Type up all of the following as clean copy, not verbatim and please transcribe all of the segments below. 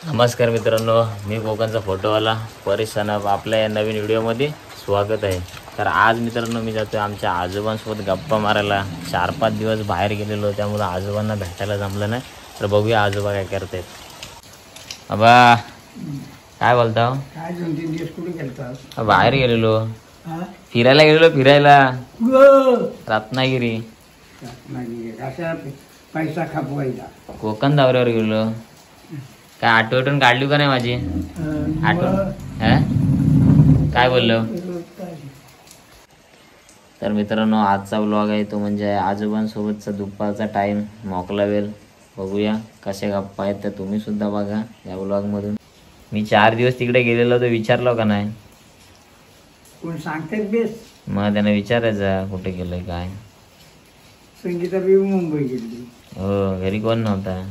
नमस्कार मित्रांनो, मी कोकणचा फोटोवाला परेश सनप. आपल्या या नवीन व्हिडिओमध्ये स्वागत आहे. तर आज मित्रांनो मी जातो आमच्या आजोबांसोबत गप्पा मारायला. 4-5 दिवस बाहेर गेलेलो, त्यामुळे आजोबांना भेटायला जमलं नाही. तर बघूया आजोबा काय करतात. अबा काय बोलता हो? काय 2-3 दिवस कुठे गेलता? बाहेर गेलेलो, फिरायला रत्नागिरी. कशा पैसा खपवायचा. कोकण दौऱ्यावर गेलो. काय आठवण काढली का नाही माझी? काय बोललो? तर मित्रांनो, आजचा व्लॉग आहे तो म्हणजे आजोबांसोबतचा दुपारचा टाइम, मोकला वेळ. बघूया कशा गप्पा आहेत त्या तुम्ही सुद्धा बघा या व्लॉगमधून. मी 4 दिवस तिकडे गेलेलो तर विचारलो का नाही? कोण सांगतात बेस? मग त्याने विचारायचं कुठे गेलंय काय. संगीता बी मुंबई गेली. हो, घरी कोण नव्हता.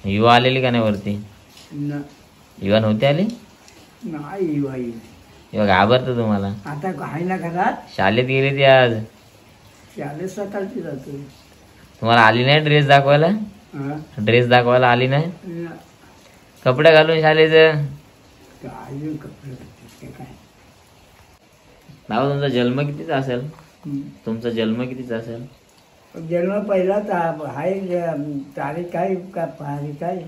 युवा आलेली का नाही वरती? युवा नव्हती आली? नाही बाई, युवा घाबरतो तुम्हाला. आता आहे ना घरात. शाळेत गेली ती आज. शाळेत सकाळची जातो. तुम्हाला आली नाही ड्रेस दाखवायला? ड्रेस दाखवायला आली नाही? कपडे घालून शाळेचं काय कपडे काय. भाऊ तुमचा जन्म कितीचा असेल? तुमचा जन्म कितीचा असेल? जन्म पहिला आहे तारीख काय का तारीख काय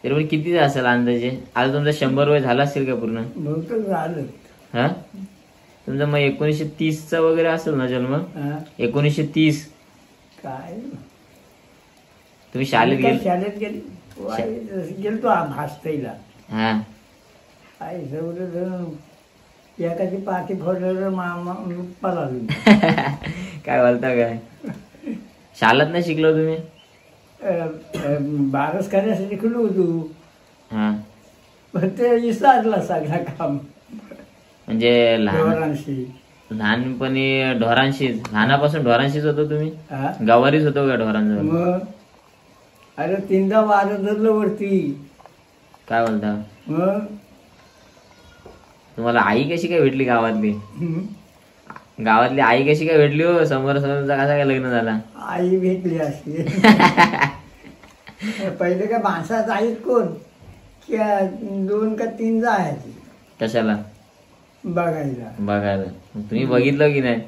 तरी पण कितीचा असेल अंदाजे? आज तुमचा 100 वय झाला असेल का पूर्ण? बहुतेक झालं. हा, तुमचा मग 1930चा वगैरे असेल ना जन्म? 1930. काय तुम्ही शाळेत गेले गेलतो भासतेला. हा, आई सगळं एखादी पाठी फोडलं पळाली. काय बोलता काय? शाळेत नाही शिकलो तुम्ही? बारस करण्यासाठी शिकलो होतो. हा, पण ते विसरला सगळं काम. म्हणजे ढोरांशी लहानपणी ढोरांशीच, लहानापासून ढोरांशीच होतो तुम्ही? गवारीच होतो का ढोरांजवळ? मग अरे 3दा वारं धरलं वरती. काय बोलता? मग तुम्हाला आई कशी काय भेटली गावातली? गावातली आई कशी काय भेटली हो? समोर समोरचा कसा काय लग्न झाला? आई भेटली अशी. पहिले का माणसात आहेत कोण 2 का 3 जायची कशाला बघायला. बघायला? तुम्ही बघितलं की नाही?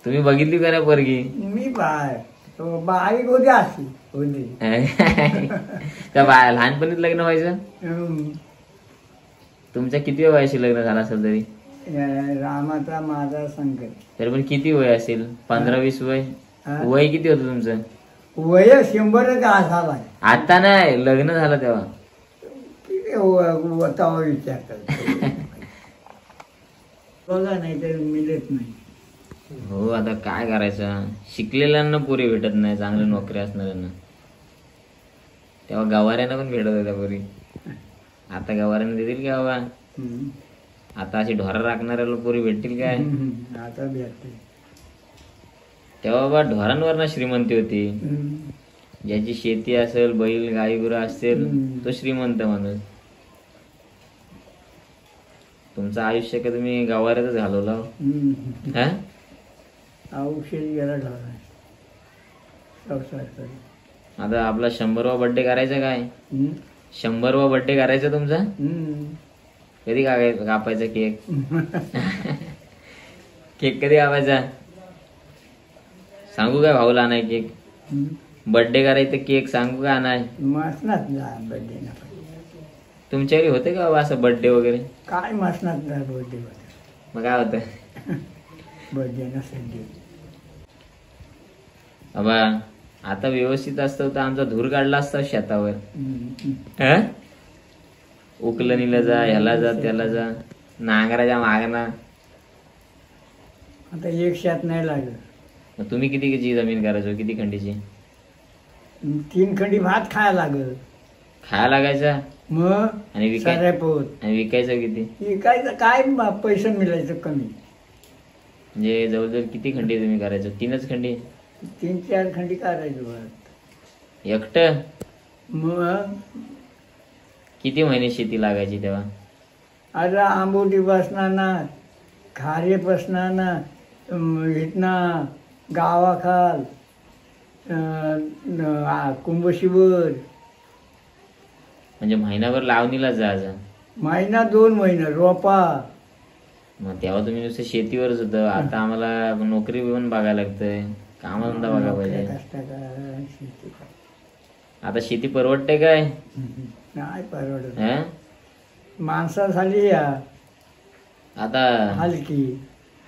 तुम्ही बघितली का नाही पोरगी? मी बाई होती अशी होती. त्या लहानपणीच लग्न व्हायचं? तुमच्या किती वयाशी लग्न झालं असेल तरी? रामाचा माझा संकट. तरी पण किती वय असेल? 15-20 वय? वय किती होतं तुमचं? वय 100 का झालाय. आता नाही, लग्न झालं तेव्हा. तेव्हा विचारतात. बघा नाही तर मिळत नाही. हो, आता काय करायचं, शिकलेल्यांना पुरी भेटत नाही, चांगली नोकरी असणाऱ्यांना. तेव्हा गवाऱ्यांना पण भेटत होत्या पुरी. आता गवाऱ्यांना देतील का बाबा? आता अशी ढोरा राखणाऱ्याला पुरी भेटतील काय? आता भेटते. तेव्हा बाबा ढोरांवर श्रीमंती होती. ज्याची शेती असेल, बैल गाई गुरं असतील, तो श्रीमंत माणूस. तुमचं आयुष्य का तुम्ही गवाऱ्यातच घालवलं? औषध गेला ढोरा. आता आपला 100वा बर्थडे करायचा काय? 100वा बर्थडे करायचा तुमचा? कधी कापायचा केक? केक कधी कापायचा? सांगू काय भाऊला आणाय केक? बर्थडे करायचं केक सांगू का आणाय? मसनात बर्थडे. तुमच्या घरी होते का असं बर्थडे वगैरे? काय मसनात बर्थडे होत. मग काय होतं? बर्थडे नसेल. बाबा आता व्यवस्थित असतं तर आमचा धूर काढला असता शेतावर. उकलणीला जा, ह्याला जा, त्याला जा, नांगराच्या मागना. आता 1 शेत नाही लागत. तुम्ही किती जमीन करायचो? किती खंडीची? 3 खंडी भात खायला लागल. खायला लागायचा? मग आणि विकायचं किती? विकायचं काय पैसे मिळायचं कमी. म्हणजे जवळजवळ किती खंडी तुम्ही करायचो? 3च खंडी? 3-4 खंडी करायचं एकटं? मग किती महिने शेती लागायची तेव्हा? अरे आंबोटी बसणार ना, खारे बसणार ना, इथना गावाखाल कुंभशिवर म्हणजे महिनाभर लावणीला जायचं. महिना 2 महिने रोपा. मग तेव्हा तुम्ही नुसतं शेतीवरच होतं. आता आम्हाला नोकरी पण बघायला लागतंय, कामधंदा बघायला पाहिजे. कष्ट करा, शेती करा. आता शेती परवडते काय? नाही परवडत. हं? माणसा झाली या आता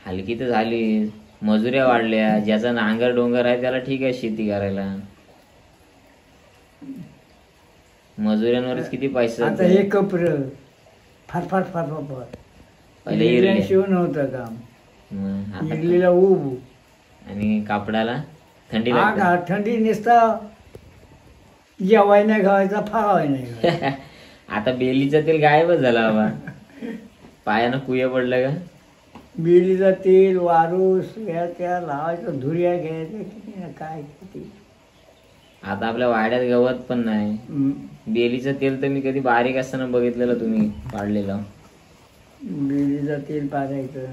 हलकी तर झाली, मजुऱ्या वाढल्या. ज्याचा नांगर डोंगर आहे त्याला ठीक आहे शेती करायला. मजुऱ्यांवरच किती पैसे आता जातात. हे कपर फार पहिले इरल्या. शिवण होतं काम. मग आता इरलीला ऊब आणि कापडाला थंडी लागते. हा थंडी नुसता जेवाय नाही खावायचा, फावाय नाही खावायचा. आता बेलीचं तेल गायबच झाला बाबा. पायानं कुया पडलं का? बिडीचं तेल वारूस या त्या लावायचं, धुर्या घ्यायचं किती ना काय किती. आता आपल्या वाड्यात गवत पण नाही. बेलीचं तेल तर मी कधी बारीक असताना बघितलेलं तुम्ही पाडलेलं. बिडीचं तेल पाडायचं.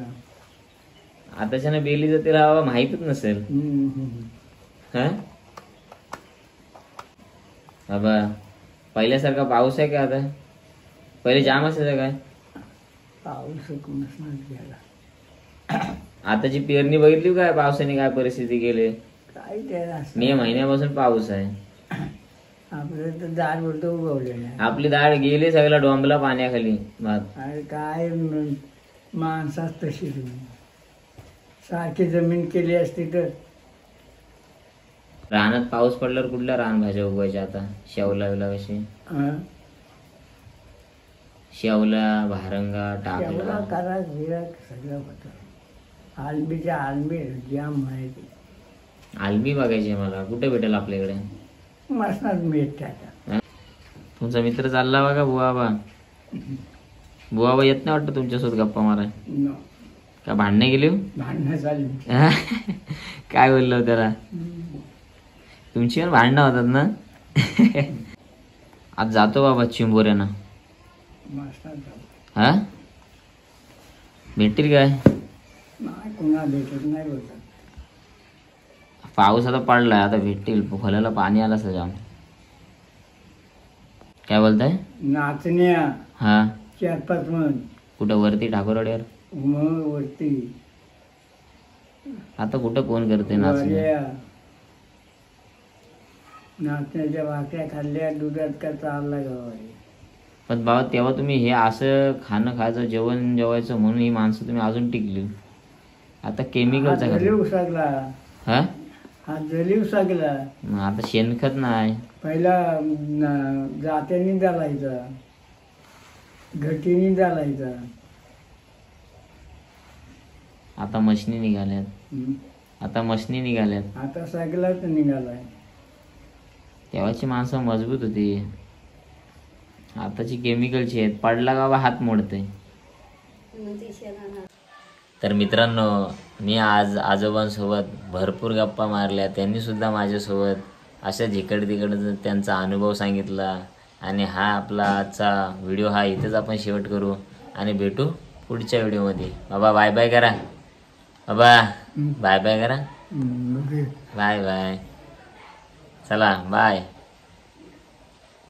आताच्या ना बेलीचं तेल हवा माहितच नसेल. हा बाबा, पहिल्यासारखा पाऊस आहे का आता? पहिले जाम असायचं काय? पाऊस कोणच गेला. आताची पेरणी बघितली काय? पावसाने काय परिस्थिती केली. काय त्याला मे महिन्यापासून पाऊस आहे. आपलं तर दार बोलतो उगवलेलं आहे. आपली दाळ गेली सगळा डोंबला पाण्याखाली. भात अरे काय माणसाच तशी सारखी जमीन केली असती तर. रानात पाऊस पडल्यावर कुठल्या रानभाज्या उगवायच्या आता? शेवला कशी? शेवला, भारंगा, टाकला, करा विराट सगळं होतं. आलबीच्या आलबी जाम माहिती. आलमी बघायची मला. कुठे भेटेल आपल्याकडे? मसनात मीठ टाका. तुमचा मित्र चालला बघा बुवाबा. बुवाबा येत नाही वाटतं तुमच्यासोबत गप्पा मारा. का भांडणे गेली? भांडणं चालली. काय बोललो त्याला? तुमची पण भांडणं होतात ना? आज जातो बाबा चिंबोऱ्यानं. हा भेटतील काय? नाही कुणा भेटत नाही बोलतात. पाऊस आता पडलाय, आता भेटतील. खोल्याला पाणी आलं सजाम. काय बोलताय? नाचण्या हा 4-5 मन. कुठं वरती ठाकूरवाड्यावर? मग वरती आता कुठं कोण करते नाचण्या? वाऱ्या. नाचण्याच्या भाकऱ्या खाल्ल्या, दुधात का चालला गावाला. पण बाबा तेव्हा तुम्ही हे असं खाणं खायचं, जेवण जेवायचं म्हणून ही माणसं तुम्ही अजून टिकली. आता केमिकलचा हा जलीव सागला. हा हा जलीव सागला. मग आता शेणखत नाही. पहिला जात्यानी चालायचा, घटीनी चालायचा. आता मशनी निघाल्यात. आता मशनी निघाल्यात. आता सगळाच निघालाय. तेव्हाची माणसं मजबूत होती. आताची केमिकलची आहेत. पडला गावा हात मोडते. तर मित्रांनो, मी आज आजोबांसोबत भरपूर गप्पा मारल्या. त्यांनी सुद्धा माझ्यासोबत अशा जिकड तिकड त्यांचा अनुभव सांगितला. आणि हा आपला आजचा व्हिडिओ हा इथेच आपण शेवट करू आणि भेटू पुढच्या व्हिडिओमध्ये. बाबा बाय बाय करा. बाबा बाय बाय करा. Bye bye. चला बाय.